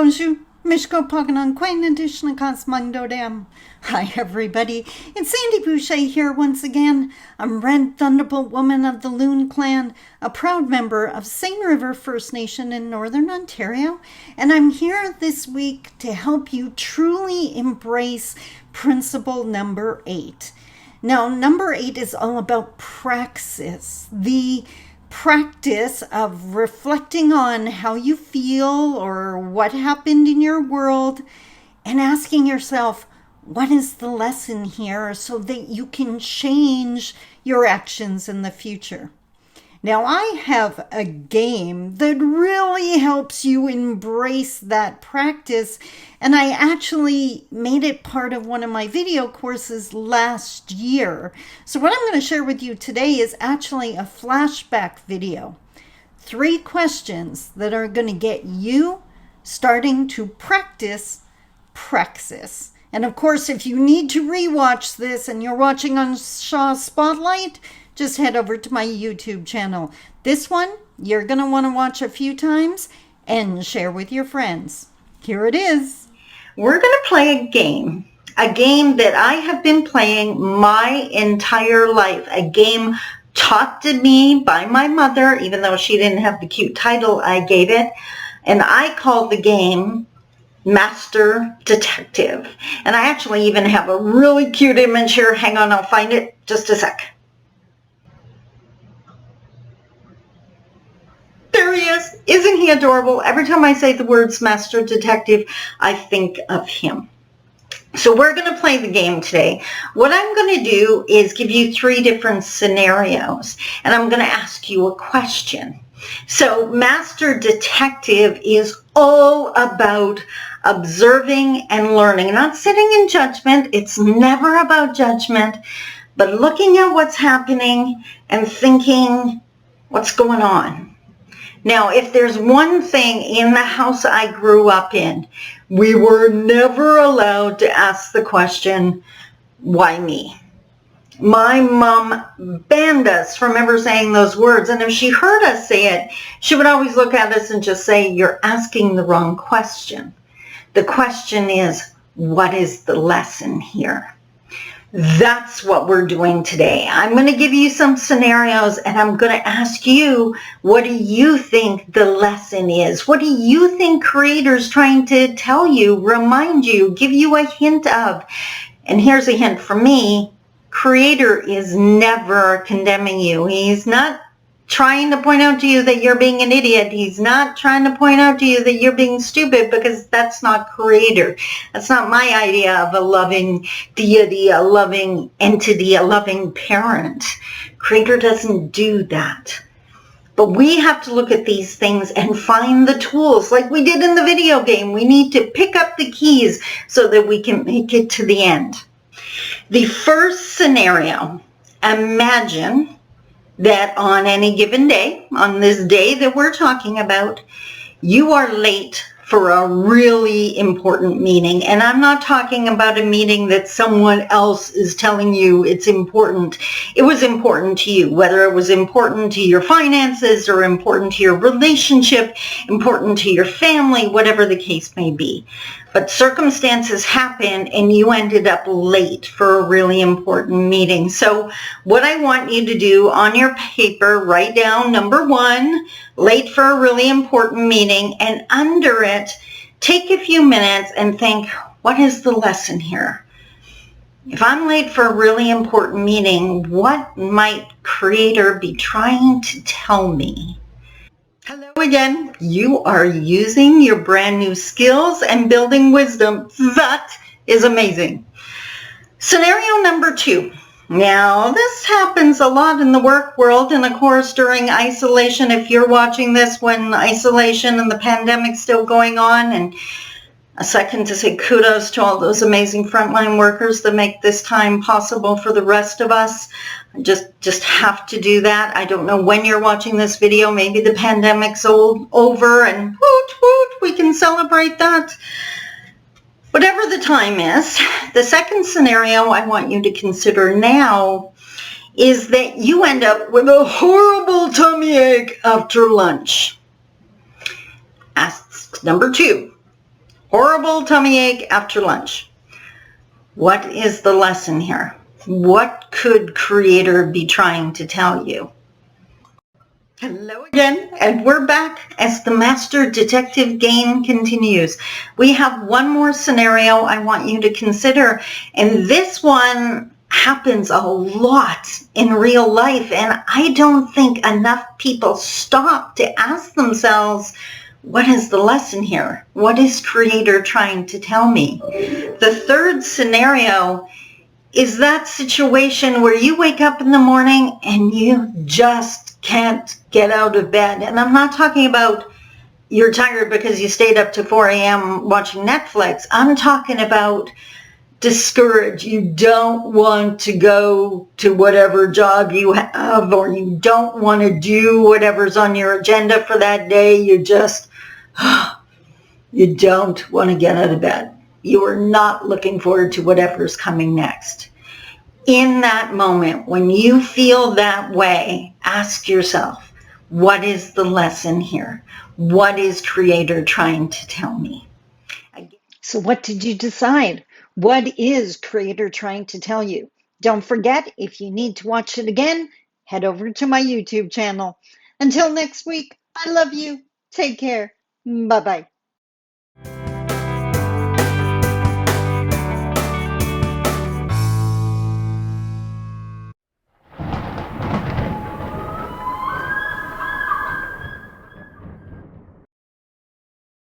Bonjour, Mishko Paganon, Quain Edition Cosmando Dam. Hi everybody, it's Sandy Boucher here once again. I'm Red Thunderbolt Woman of the Loon Clan, a proud member of St. River First Nation in Northern Ontario, and I'm here this week to help you truly embrace principle number 8. Now, number 8 is all about praxis, the practice of reflecting on how you feel or what happened in your world and asking yourself, what is the lesson here, so that you can change your actions in the future. Now, I have a game that really helps you embrace that practice, and I actually made it part of one of my video courses last year. So what I'm going to share with you today is actually a flashback video. 3 questions that are going to get you starting to practice praxis. And of course, if you need to rewatch this and you're watching on Shaw Spotlight, just head over to my YouTube channel. This one, you're going to want to watch a few times and share with your friends. Here it is. We're going to play a game that I have been playing my entire life, a game taught to me by my mother, even though she didn't have the cute title I gave it. And I call the game Master Detective. And I actually even have a really cute image here. Hang on, I'll find it. Just a sec. There he is. Isn't he adorable? Every time I say the words Master Detective, I think of him. So we're going to play the game today. What I'm going to do is give you 3 different scenarios, and I'm going to ask you a question. So Master Detective is all about observing and learning, not sitting in judgment. It's never about judgment, but looking at what's happening and thinking, what's going on? Now, if there's one thing in the house I grew up in, we were never allowed to ask the question, why me? My mom banned us from ever saying those words, and if she heard us say it, she would always look at us and just say, you're asking the wrong question. The question is, what is the lesson here? That's what we're doing today. I'm going to give you some scenarios, and I'm going to ask you, what do you think the lesson is? What do you think Creator's trying to tell you, remind you, give you a hint of? And here's a hint from me. Creator is never condemning you. He's not trying to point out to you that you're being an idiot. He's not trying to point out to you that you're being stupid, because that's not Creator. That's not my idea of a loving deity, a loving entity, a loving parent. Creator doesn't do that. But we have to look at these things and find the tools like we did in the video game. We need to pick up the keys so that we can make it to the end. The first scenario, imagine that on any given day, on this day that we're talking about, you are late for a really important meeting. And I'm not talking about a meeting that someone else is telling you it's important. It was important to you, whether it was important to your finances or important to your relationship, important to your family, whatever the case may be. But circumstances happened and you ended up late for a really important meeting. So what I want you to do on your paper, write down number 1, late for a really important meeting, and under it, take a few minutes and think, what is the lesson here? If I'm late for a really important meeting, what might Creator be trying to tell me? Hello again. You are using your brand new skills and building wisdom. That is amazing. Scenario number 2. Now, this happens a lot in the work world, and of course during isolation, if you're watching this when isolation and the pandemic's still going on, and a second to say kudos to all those amazing frontline workers that make this time possible for the rest of us. Just have to do that. I don't know when you're watching this video. Maybe the pandemic's over and woot woot, we can celebrate that. Whatever the time is, the second scenario I want you to consider now is that you end up with a horrible tummy ache after lunch. Ask number 2. Horrible tummy ache after lunch. What is the lesson here? What could Creator be trying to tell you? Hello again, and we're back as the Master Detective game continues. We have one more scenario I want you to consider, and this one happens a lot in real life, and I don't think enough people stop to ask themselves, what is the lesson here? What is Creator trying to tell me? The third scenario is that situation where you wake up in the morning and you just can't get out of bed. And I'm not talking about you're tired because you stayed up to 4 a.m. watching Netflix. I'm talking about discouraged. You don't want to go to whatever job you have, or you don't want to do whatever's on your agenda for that day. You just, you don't want to get out of bed. You are not looking forward to whatever's coming next. In that moment, when you feel that way, ask yourself, what is the lesson here? What is Creator trying to tell me? So what did you decide? What is Creator trying to tell you? Don't forget, if you need to watch it again, head over to my YouTube channel. Until next week, I love you. Take care. Bye-bye.